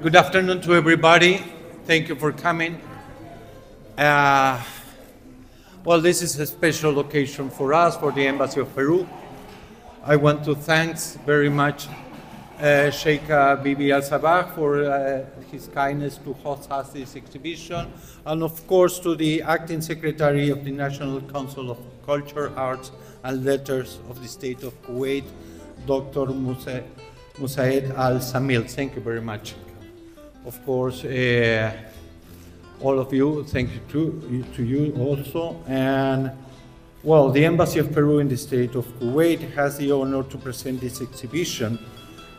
Good afternoon to everybody. Thank you for coming. Well, this is a special occasion for us, for the Embassy of Peru. I want to thank very much Sheikh Bibi Al-Sabah for his kindness to host us this exhibition, and of course to the Acting Secretary of the National Council of Culture, Arts and Letters of the State of Kuwait, Dr. Musaid Al-Samil. Thank you very much. Of course, all of you, thank you to you also. And well, the Embassy of Peru in the State of Kuwait has the honor to present this exhibition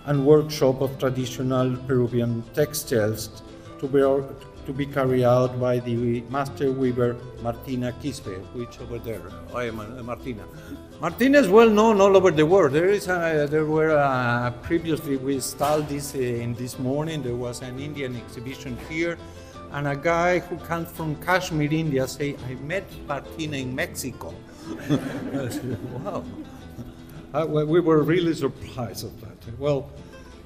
and workshop of traditional Peruvian textiles to be carried out by the master weaver Martina Quispe, which over there. I am Martina. Martina is well known all over the world. Previously we installed this in this morning. There was an Indian exhibition here, and a guy who comes from Kashmir, India, say, "I met Martina in Mexico." I said, wow. We were really surprised of that. Well,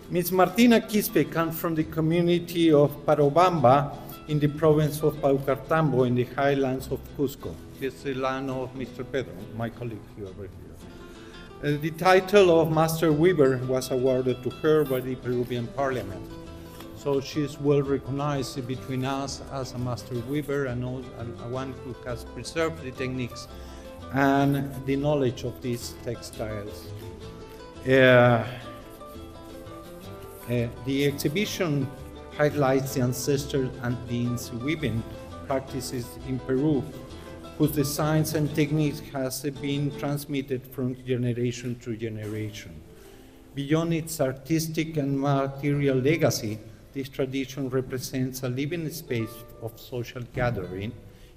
Ms. Martina Quispe comes from the community of Parobamba in the province of Paucartambo in the highlands of Cusco. It's the land of Mr. Pedro, my colleague here over here. The title of Master Weaver was awarded to her by the Peruvian Parliament. So she's well recognized between us as a Master Weaver and one who has preserved the techniques and the knowledge of these textiles. The exhibition highlights the ancestral and the weaving practices in Peru, whose designs and techniques has been transmitted from generation to generation. Beyond its artistic and material legacy, this tradition represents a living space of social gathering,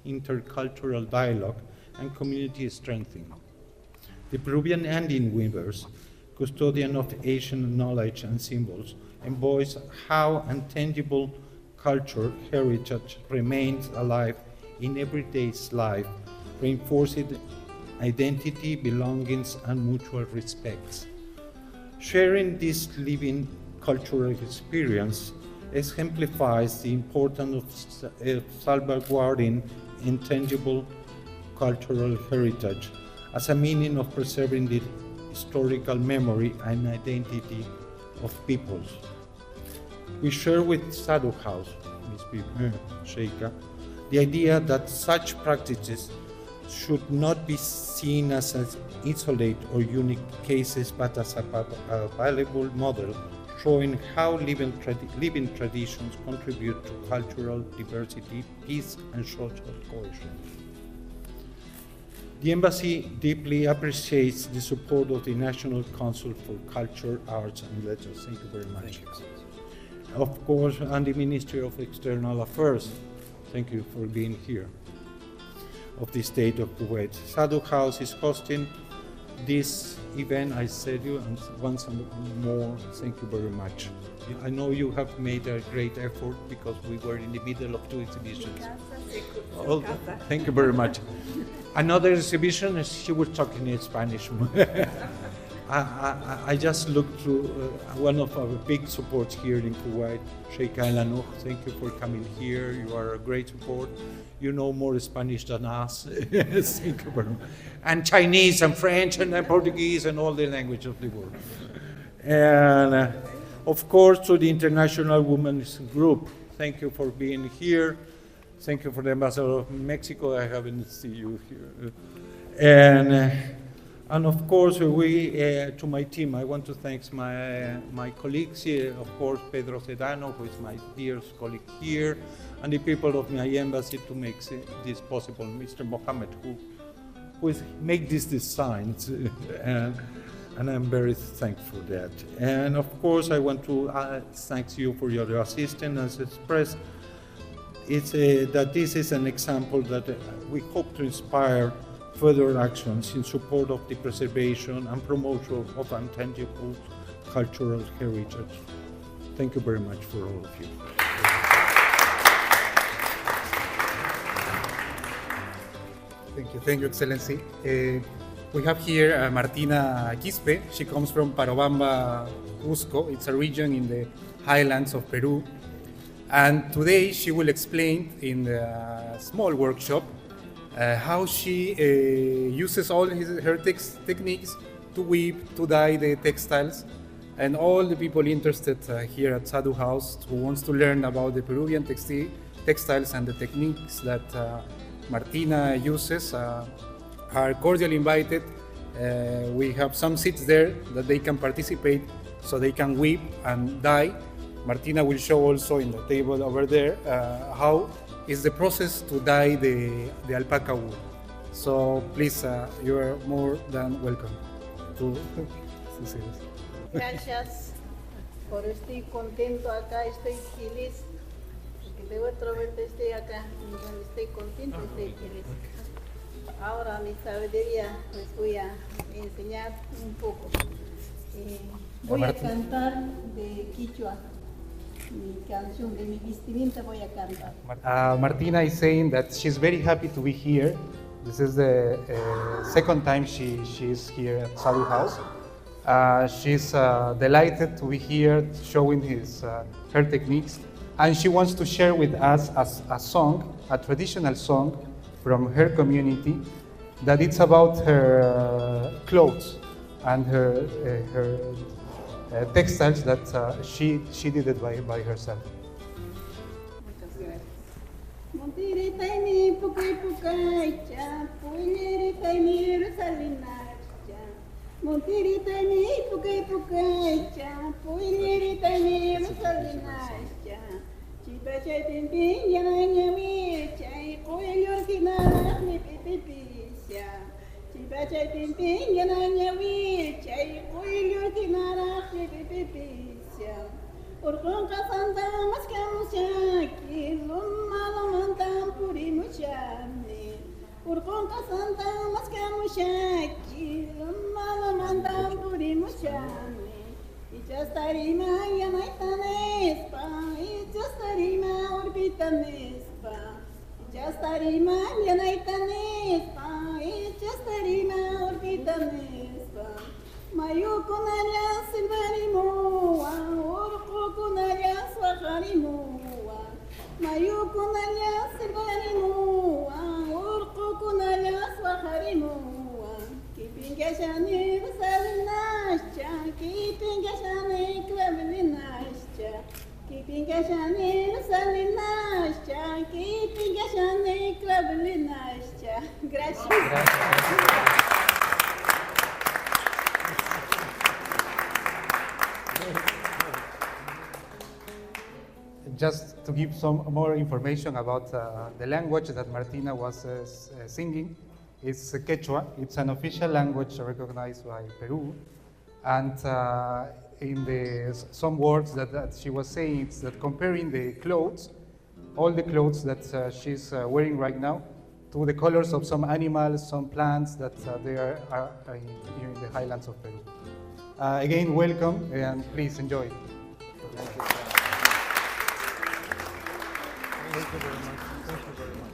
intercultural dialogue, and community strengthening. The Peruvian Andean weavers, custodian of Asian knowledge and symbols, embodies how intangible culture heritage remains alive in everyday life, reinforcing identity, belongings, and mutual respects. Sharing this living cultural experience exemplifies the importance of salvaguarding intangible cultural heritage as a means of preserving the historical memory and identity of peoples. We share with Sadu House, Ms. Sheikha, the idea that such practices should not be seen as isolated or unique cases, but as a valuable model showing how living traditions contribute to cultural diversity, peace, and social cohesion. The Embassy deeply appreciates the support of the National Council for Culture, Arts and Letters. Thank you very much. Of course, and the Ministry of External Affairs. Thank you for being here. Of the State of Kuwait. Sadu House is hosting this event, I said you, and once more, thank you very much. I know you have made a great effort because we were in the middle of two exhibitions. Oh, thank you very much. Another exhibition, she was talking in Spanish. I just looked through one of our big supports here in Kuwait, Sheikh Al-Anouh. Thank you for coming here. You are a great support. You know more Spanish than us. Thank you very much. And Chinese and French and Portuguese and all the language of the world. And of course, to the International Women's Group, thank you for being here. Thank you for the Ambassador of Mexico. I haven't seen you here. And of course, to my team, I want to thank my colleagues here, of course, Pedro Sedano, who is my dear colleague here, and the people of my embassy to make this possible, Mr. Mohammed, who make these designs, and I'm very thankful for that. And of course, I want to thank you for your assistance and express that this is an example that we hope to inspire further actions in support of the preservation and promotion of intangible cultural heritage. Thank you very much for all of you. Thank you, Excellency. We have here Martina Quispe. She comes from Parobamba, Cusco. It's a region in the highlands of Peru. And today she will explain in the small workshop how she uses all her techniques to weave, to dye the textiles. And all the people interested here at Sadu House who wants to learn about the Peruvian textiles and the techniques that Martina uses are cordially invited. We have some seats there that they can participate so they can weave and dye. Martina will show also in the table over there how is the process to dye the alpaca wool. So please, you are more than welcome to see this. Gracias por estoy contento acá, estoy feliz. Porque de otra vez estoy acá, donde estoy contento, estoy feliz. Ahora mi sabiduría les voy a enseñar un poco. Voy a cantar de Quichua. Mi canción de mi vestimenta voy a cantar. Martina is saying that she's very happy to be here. This is the second time she is here at Sadu House. She's delighted to be here showing her techniques, and she wants to share with us a song, a traditional song from her community, that it's about her clothes and her textiles that she did it by herself. Muchas gracias. Montiri taimi pukai pukai cha, puiniri taimi rusalina cha. Montiri taimi pukai pukai cha, puiniri taimi rusalina cha. Chipa chai pimpin yana nyami chai, puinyor kinara mi pipi cha. Chipa chai pimpin yana nyami chai, puinyor kinara mi pipi cha. Urkon kasanta maskamushaki, lumalamantam puri mushami. Urkon kasanta maskamushaki, lumalamantam puri mushami. Ichastarima yanaitanespa, ichastarima orbitanespa. Ichastarima yanaitanespa, ichastarima orbitanespa. Mayukunaria silvarimua, urkukunaria swaharimua. Mayukunaria silvarimua, urkukunaria swaharimua. Kipingashani vasalinascha, kipingashani klavelinascha. Kipingashani vasalinascha, kipingashani klavelinascha. Gracias. Just to give some more information about the language that Martina was singing, it's Quechua. It's an official language recognized by Peru. And in some words that she was saying, it's that comparing the clothes, all the clothes that she's wearing right now, to the colors of some animals, some plants that they are in the highlands of Peru. Again, welcome, and please enjoy. Thank you very much. Thank you very much.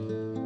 you.